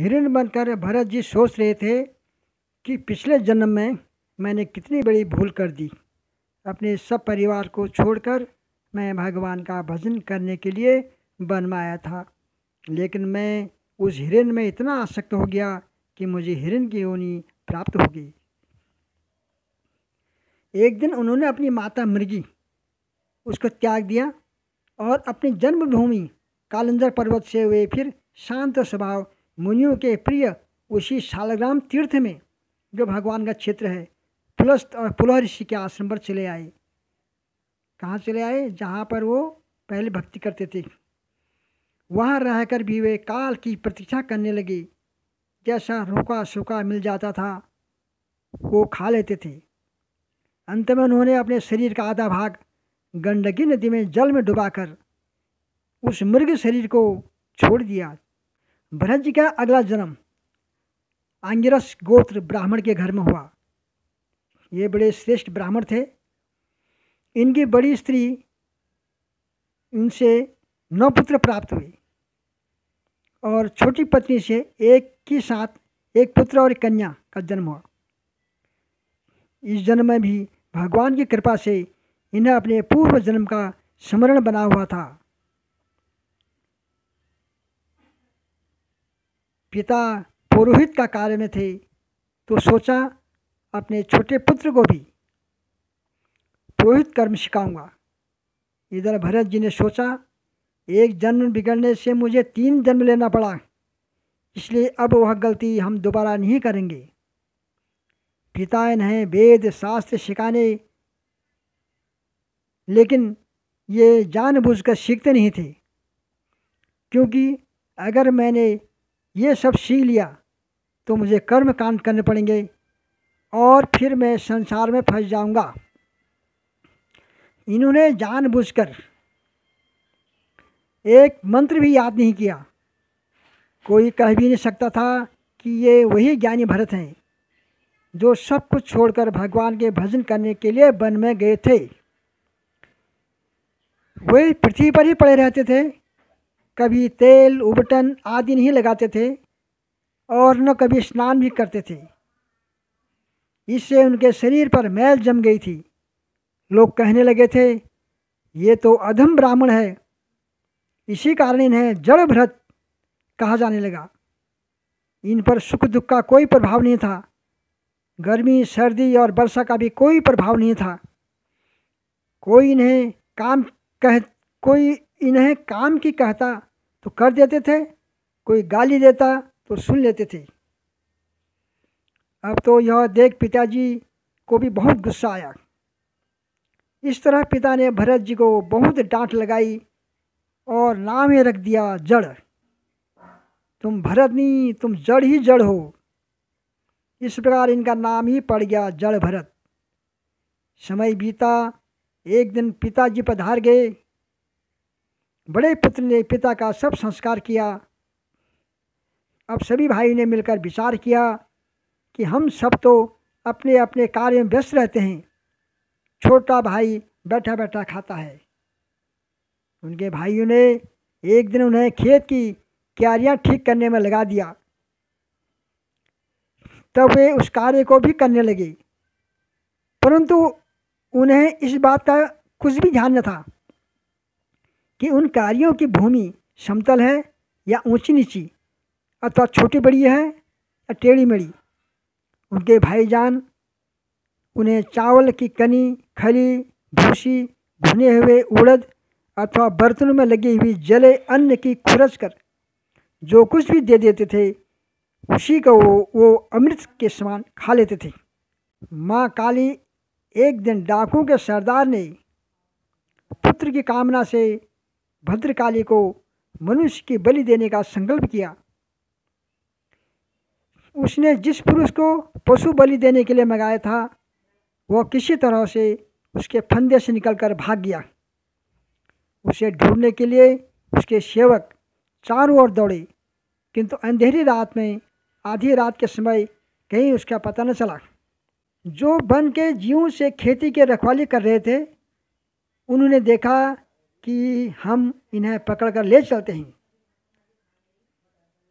हिरण बनकर भरत जी सोच रहे थे कि पिछले जन्म में मैंने कितनी बड़ी भूल कर दी। अपने सब परिवार को छोड़कर मैं भगवान का भजन करने के लिए वन में आया था, लेकिन मैं उस हिरण में इतना आसक्त हो गया कि मुझे हिरण की योनि प्राप्त हो गई। एक दिन उन्होंने अपनी माता मृगी उसको त्याग दिया और अपनी जन्मभूमि कालंदर पर्वत से वे फिर शांत स्वभाव मुनियों के प्रिय उसी शालग्राम तीर्थ में, जो भगवान का क्षेत्र है, पुलस्त और पुलह ऋषि के आश्रम पर चले आए। कहाँ चले आए? जहाँ पर वो पहले भक्ति करते थे। वहाँ रहकर भी वे काल की प्रतीक्षा करने लगे। जैसा रूखा सूखा मिल जाता था वो खा लेते थे। अंत में उन्होंने अपने शरीर का आधा भाग गंडकी नदी में जल में डुबाकर उस मृग शरीर को छोड़ दिया। भरत जी का अगला जन्म आंगिरस गोत्र ब्राह्मण के घर में हुआ। ये बड़े श्रेष्ठ ब्राह्मण थे। इनकी बड़ी स्त्री, इनसे 9 पुत्र प्राप्त हुए और छोटी पत्नी से एक के साथ एक पुत्र और एक कन्या का जन्म हुआ। इस जन्म में भी भगवान की कृपा से इन्हें अपने पूर्व जन्म का स्मरण बना हुआ था। पिता पुरोहित का कार्य में थे तो सोचा अपने छोटे पुत्र को भी पुरोहित कर्म सिखाऊंगा। इधर भरत जी ने सोचा एक जन्म बिगड़ने से मुझे 3 जन्म लेना पड़ा, इसलिए अब वह गलती हम दोबारा नहीं करेंगे। पिता इन्हें वेद शास्त्र सिखाने, लेकिन ये जानबूझकर सीखते नहीं थे, क्योंकि अगर मैंने ये सब सीख लिया तो मुझे कर्म कांड करने पड़ेंगे और फिर मैं संसार में फंस जाऊंगा। इन्होंने जानबूझकर एक मंत्र भी याद नहीं किया। कोई कह भी नहीं सकता था कि ये वही ज्ञानी भरत हैं जो सब कुछ छोड़कर भगवान के भजन करने के लिए वन में गए थे। वे पृथ्वी पर ही पड़े रहते थे, कभी तेल उबटन आदि नहीं लगाते थे और न कभी स्नान भी करते थे। इससे उनके शरीर पर मैल जम गई थी। लोग कहने लगे थे ये तो अधम ब्राह्मण है। इसी कारण इन्हें जड़ भरत कहा जाने लगा। इन पर सुख दुख का कोई प्रभाव नहीं था, गर्मी सर्दी और वर्षा का भी कोई प्रभाव नहीं था। कोई इन्हें काम की कहता तो कर देते थे, कोई गाली देता तो सुन लेते थे। अब तो यह देख पिताजी को भी बहुत गुस्सा आया। इस तरह पिता ने भरत जी को बहुत डांट लगाई और नाम ही रख दिया जड़। तुम भरत नहीं, तुम जड़ ही जड़ हो। इस प्रकार इनका नाम ही पड़ गया जड़ भरत। समय बीता। एक दिन पिताजी पधार गए। बड़े पुत्र ने पिता का सब संस्कार किया। अब सभी भाई ने मिलकर विचार किया कि हम सब तो अपने अपने कार्य में व्यस्त रहते हैं, छोटा भाई बैठा बैठा खाता है। उनके भाइयों ने एक दिन उन्हें खेत की क्यारियाँ ठीक करने में लगा दिया। तब वे उस कार्य को भी करने लगे, परंतु उन्हें इस बात का कुछ भी ध्यान न था कि उन कार्यों की भूमि समतल है या ऊंची नीची, अथवा छोटी बड़ी है या टेढ़ी मेढ़ी। उनके भाईजान उन्हें चावल की कनी, खली, भूसी, भुने हुए उड़द अथवा बर्तनों में लगी हुई जले अन्न की खुरच कर जो कुछ भी दे देते थे, उसी को वो अमृत के समान खा लेते थे। माँ काली एक दिन डाकुओं के सरदार ने पुत्र की कामना से भद्रकाली को मनुष्य की बलि देने का संकल्प किया। उसने जिस पुरुष को पशु बलि देने के लिए मंगाया था, वह किसी तरह से उसके फंदे से निकलकर भाग गया। उसे ढूंढने के लिए उसके सेवक चारों ओर दौड़े, किंतु अंधेरी रात में, आधी रात के समय कहीं उसका पता न चला। जो वन के जीवों से खेती की रखवाली कर रहे थे, उन्होंने देखा कि हम इन्हें पकड़कर ले चलते हैं।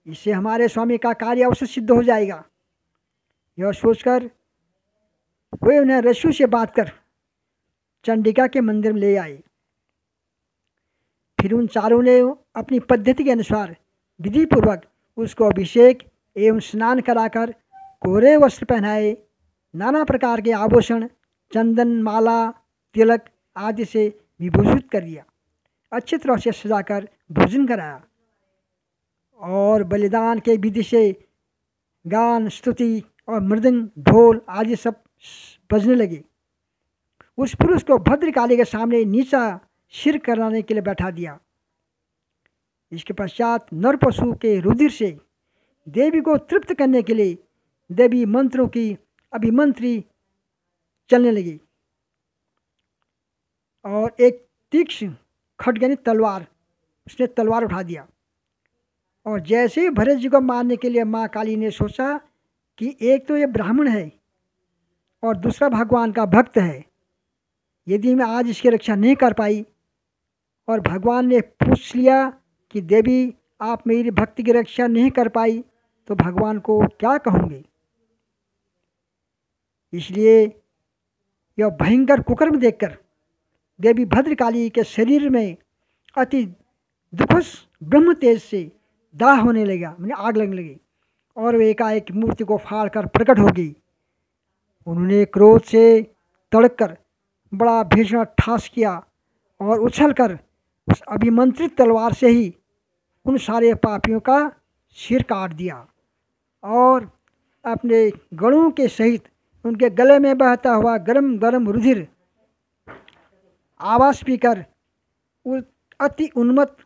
इससे हमारे स्वामी का कार्य अवश्य सिद्ध हो जाएगा। यह सोचकर वे उन्हें रस्सू से बांध कर चंडिका के मंदिर में ले आए। फिर उन चारों ने अपनी पद्धति के अनुसार विधि पूर्वक उसको अभिषेक एवं स्नान कराकर कोरे वस्त्र पहनाए, नाना प्रकार के आभूषण, चंदन, माला, तिलक आदि से विभूषित कर दिया, अच्छी तरह से सजाकर भोजन कराया और बलिदान के विधि से गान, स्तुति और मृदंग, ढोल आदि सब बजने लगे। उस पुरुष को भद्रकाली के सामने नीचा सिर कराने के लिए बैठा दिया। इसके पश्चात नर पशु के रुधिर से देवी को तृप्त करने के लिए देवी मंत्रों की अभिमंत्री चलने लगी और एक तीक्ष्ण खड्ग यानी तलवार, उसने तलवार उठा दिया और जैसे ही भरत जी को मारने के लिए माँ काली ने सोचा कि एक तो ये ब्राह्मण है और दूसरा भगवान का भक्त है, यदि मैं आज इसकी रक्षा नहीं कर पाई और भगवान ने पूछ लिया कि देवी आप मेरी भक्ति की रक्षा नहीं कर पाई तो भगवान को क्या कहूँगे। इसलिए यह भयंकर कुकर्म देखकर देवी भद्रकाली के शरीर में अति दुखस ब्रह्म तेज से दाह होने लगा, मैंने आग लगने लगी और वे एकाएक मूर्ति को फाड़ कर प्रकट हो गई। उन्होंने क्रोध से तड़ककर बड़ा भीषण ठास किया और उछलकर उस अभिमंत्रित तलवार से ही उन सारे पापियों का सिर काट दिया और अपने गणों के सहित उनके गले में बहता हुआ गरम गरम रुधिर आवाज़ पीकर अति उन्मत्त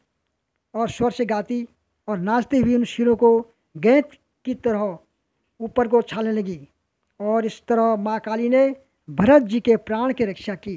और स्वर से गाती और नाचती हुई उन सिरों को गेंद की तरह ऊपर को उछालने लगी और इस तरह माँ काली ने भरत जी के प्राण की रक्षा की।